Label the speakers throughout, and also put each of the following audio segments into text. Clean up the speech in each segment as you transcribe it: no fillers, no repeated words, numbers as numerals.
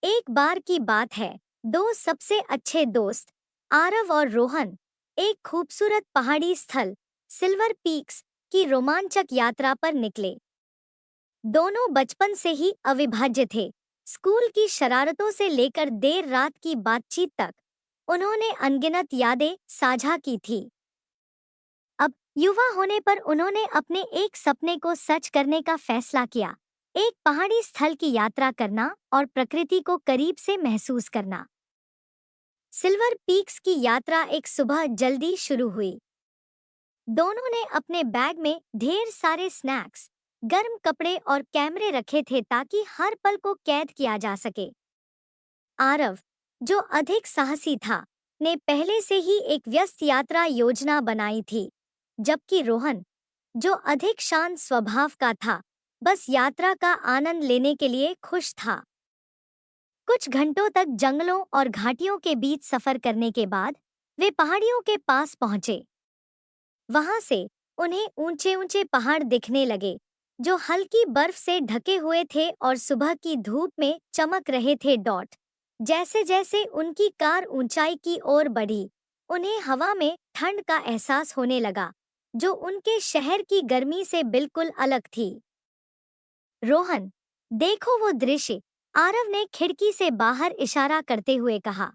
Speaker 1: एक बार की बात है, दो सबसे अच्छे दोस्त आरव और रोहन एक खूबसूरत पहाड़ी स्थल सिल्वर पीक्स की रोमांचक यात्रा पर निकले। दोनों बचपन से ही अविभाज्य थे। स्कूल की शरारतों से लेकर देर रात की बातचीत तक उन्होंने अनगिनत यादें साझा की थी। अब युवा होने पर उन्होंने अपने एक सपने को सच करने का फैसला किया, एक पहाड़ी स्थल की यात्रा करना और प्रकृति को करीब से महसूस करना। सिल्वर पीक्स की यात्रा एक सुबह जल्दी शुरू हुई। दोनों ने अपने बैग में ढेर सारे स्नैक्स, गर्म कपड़े और कैमरे रखे थे ताकि हर पल को कैद किया जा सके। आरव, जो अधिक साहसी था, ने पहले से ही एक व्यस्त यात्रा योजना बनाई थी, जबकि रोहन, जो अधिक शांत स्वभाव का था, बस यात्रा का आनंद लेने के लिए खुश था। कुछ घंटों तक जंगलों और घाटियों के बीच सफर करने के बाद वे पहाड़ियों के पास पहुंचे। वहां से उन्हें ऊंचे ऊंचे पहाड़ दिखने लगे, जो हल्की बर्फ से ढके हुए थे और सुबह की धूप में चमक रहे थे। जैसे जैसे उनकी कार ऊंचाई की ओर बढ़ी, उन्हें हवा में ठंड का एहसास होने लगा, जो उनके शहर की गर्मी से बिल्कुल अलग थी। रोहन, देखो वो दृश्य, आरव ने खिड़की से बाहर इशारा करते हुए कहा।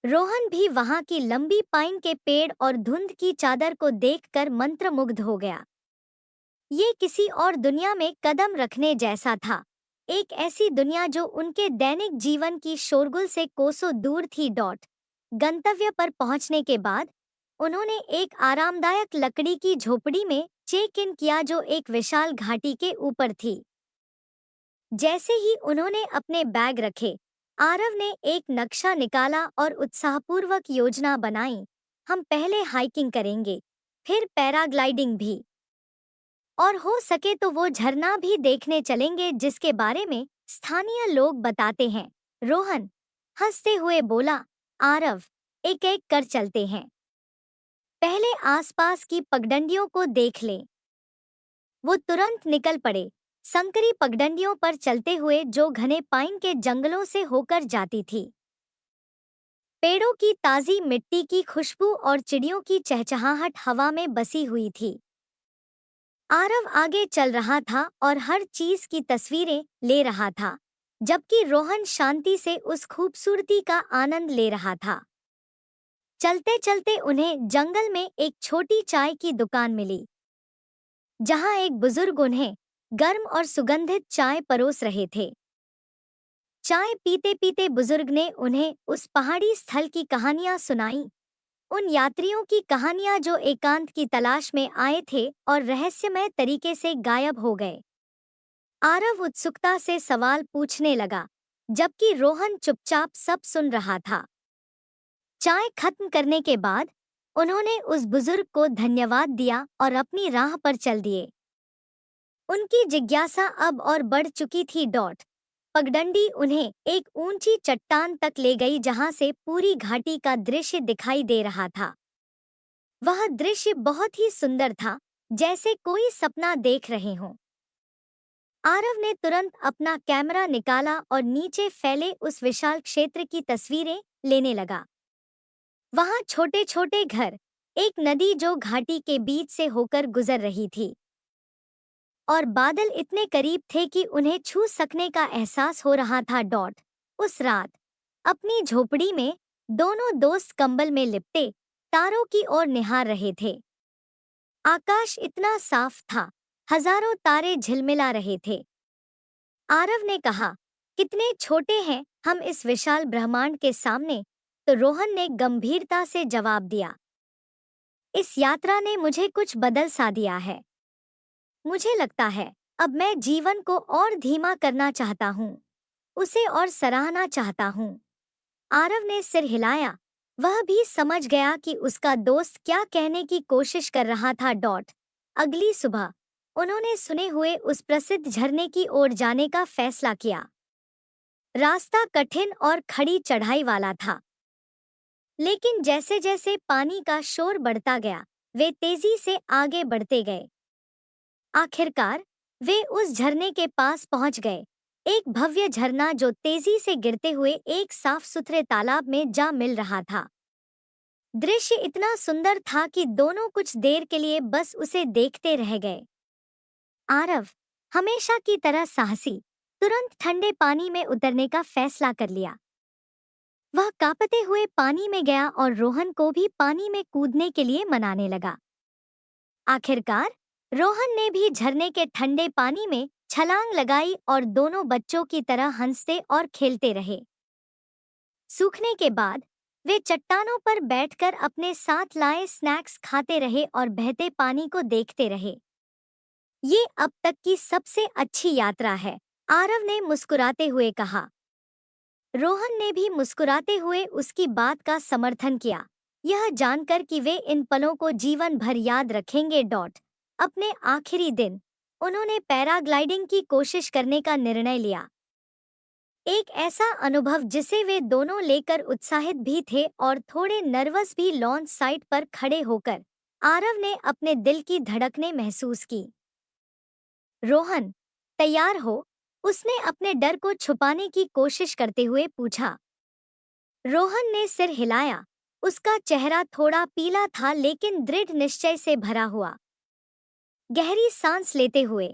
Speaker 1: रोहन भी वहां की लंबी पाइन के पेड़ और धुंध की चादर को देखकर मंत्रमुग्ध हो गया। ये किसी और दुनिया में कदम रखने जैसा था, एक ऐसी दुनिया जो उनके दैनिक जीवन की शोरगुल से कोसों दूर थी। गंतव्य पर पहुंचने के बाद उन्होंने एक आरामदायक लकड़ी की झोपड़ी में चेक इन किया, जो एक विशाल घाटी के ऊपर थी। जैसे ही उन्होंने अपने बैग रखे, आरव ने एक नक्शा निकाला और उत्साहपूर्वक योजना बनाई। हम पहले हाइकिंग करेंगे, फिर पैराग्लाइडिंग भी, और हो सके तो वो झरना भी देखने चलेंगे जिसके बारे में स्थानीय लोग बताते हैं। रोहन हंसते हुए बोला, आरव, एक एक कर चलते हैं। पहले आसपास की पगडंडियों को देख लें। वो तुरंत निकल पड़े, संकरी पगडंडियों पर चलते हुए जो घने पाइन के जंगलों से होकर जाती थी। पेड़ों की ताजी मिट्टी की खुशबू और चिड़ियों की चहचहाहट हवा में बसी हुई थी। आरव आगे चल रहा था और हर चीज की तस्वीरें ले रहा था, जबकि रोहन शांति से उस खूबसूरती का आनंद ले रहा था। चलते चलते उन्हें जंगल में एक छोटी चाय की दुकान मिली, जहां एक बुजुर्ग उन्हें गर्म और सुगंधित चाय परोस रहे थे। चाय पीते पीते बुजुर्ग ने उन्हें उस पहाड़ी स्थल की कहानियां सुनाई, उन यात्रियों की कहानियां जो एकांत की तलाश में आए थे और रहस्यमय तरीके से गायब हो गए। आरव उत्सुकता से सवाल पूछने लगा, जबकि रोहन चुपचाप सब सुन रहा था। चाय खत्म करने के बाद उन्होंने उस बुजुर्ग को धन्यवाद दिया और अपनी राह पर चल दिए। उनकी जिज्ञासा अब और बढ़ चुकी थी। पगडंडी उन्हें एक ऊंची चट्टान तक ले गई जहां से पूरी घाटी का दृश्य दिखाई दे रहा था। वह दृश्य बहुत ही सुंदर था, जैसे कोई सपना देख रहे हों। आरव ने तुरंत अपना कैमरा निकाला और नीचे फैले उस विशाल क्षेत्र की तस्वीरें लेने लगा। वहां छोटे छोटे घर, एक नदी जो घाटी के बीच से होकर गुजर रही थी, और बादल इतने करीब थे कि उन्हें छू सकने का एहसास हो रहा था। उस रात अपनी झोपड़ी में दोनों दोस्त कंबल में लिपटे तारों की ओर निहार रहे थे। आकाश इतना साफ था, हजारों तारे झिलमिला रहे थे। आरव ने कहा, कितने छोटे हैं हम इस विशाल ब्रह्मांड के सामने, तो रोहन ने गंभीरता से जवाब दिया, इस यात्रा ने मुझे कुछ बदल सा दिया है। मुझे लगता है अब मैं जीवन को और धीमा करना चाहता हूँ, उसे और सराहना चाहता हूँ। आरव ने सिर हिलाया, वह भी समझ गया कि उसका दोस्त क्या कहने की कोशिश कर रहा था। अगली सुबह उन्होंने सुने हुए उस प्रसिद्ध झरने की ओर जाने का फैसला किया। रास्ता कठिन और खड़ी चढ़ाई वाला था, लेकिन जैसे जैसे पानी का शोर बढ़ता गया, वे तेजी से आगे बढ़ते गए। आखिरकार वे उस झरने के पास पहुंच गए, एक भव्य झरना जो तेजी से गिरते हुए एक साफ सुथरे तालाब में जा मिल रहा था। दृश्य इतना सुंदर था कि दोनों कुछ देर के लिए बस उसे देखते रह गए। आरव, हमेशा की तरह साहसी, तुरंत ठंडे पानी में उतरने का फैसला कर लिया। वह कांपते हुए पानी में गया और रोहन को भी पानी में कूदने के लिए मनाने लगा। आखिरकार रोहन ने भी झरने के ठंडे पानी में छलांग लगाई और दोनों बच्चों की तरह हंसते और खेलते रहे। सूखने के बाद वे चट्टानों पर बैठकर अपने साथ लाए स्नैक्स खाते रहे और बहते पानी को देखते रहे। ये अब तक की सबसे अच्छी यात्रा है, आरव ने मुस्कुराते हुए कहा। रोहन ने भी मुस्कुराते हुए उसकी बात का समर्थन किया, यह जानकर कि वे इन पलों को जीवन भर याद रखेंगे। अपने आखिरी दिन उन्होंने पैराग्लाइडिंग की कोशिश करने का निर्णय लिया। एक ऐसा अनुभव जिसे वे दोनों लेकर उत्साहित भी थे और थोड़े नर्वस भी। लॉन्च साइट पर खड़े होकर आरव ने अपने दिल की धड़कनें महसूस की। रोहन, तैयार हो? उसने अपने डर को छुपाने की कोशिश करते हुए पूछा। रोहन ने सिर हिलाया। उसका चेहरा थोड़ा पीला था लेकिन दृढ़ निश्चय से भरा हुआ। गहरी सांस लेते हुए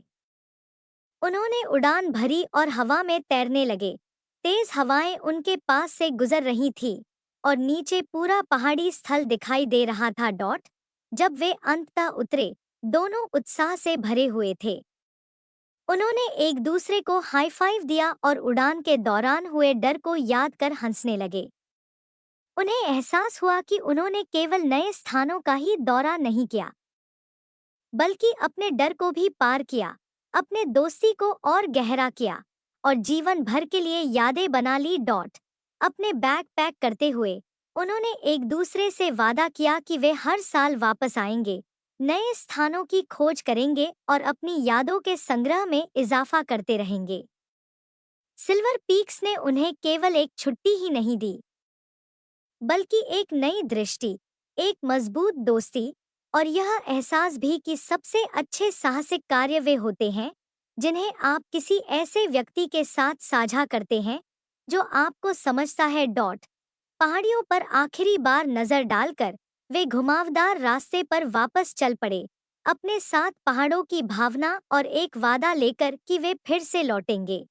Speaker 1: उन्होंने उड़ान भरी और हवा में तैरने लगे। तेज हवाएं उनके पास से गुजर रही थीं और नीचे पूरा पहाड़ी स्थल दिखाई दे रहा था। जब वे अंततः उतरे, दोनों उत्साह से भरे हुए थे। उन्होंने एक दूसरे को हाई फाइव दिया और उड़ान के दौरान हुए डर को याद कर हंसने लगे। उन्हें एहसास हुआ कि उन्होंने केवल नए स्थानों का ही दौरा नहीं किया, बल्कि अपने डर को भी पार किया, अपने दोस्ती को और गहरा किया और जीवन भर के लिए यादें बना ली। अपने बैग पैक करते हुए उन्होंने एक दूसरे से वादा किया कि वे हर साल वापस आएंगे, नए स्थानों की खोज करेंगे और अपनी यादों के संग्रह में इजाफा करते रहेंगे। सिल्वर पीक्स ने उन्हें केवल एक छुट्टी ही नहीं दी, बल्कि एक नई दृष्टि, एक मजबूत दोस्ती और यह एहसास भी कि सबसे अच्छे साहसिक कार्य वे होते हैं जिन्हें आप किसी ऐसे व्यक्ति के साथ साझा करते हैं जो आपको समझता है। पहाड़ियों पर आखिरी बार नजर डालकर वे घुमावदार रास्ते पर वापस चल पड़े, अपने साथ पहाड़ों की भावना और एक वादा लेकर कि वे फिर से लौटेंगे।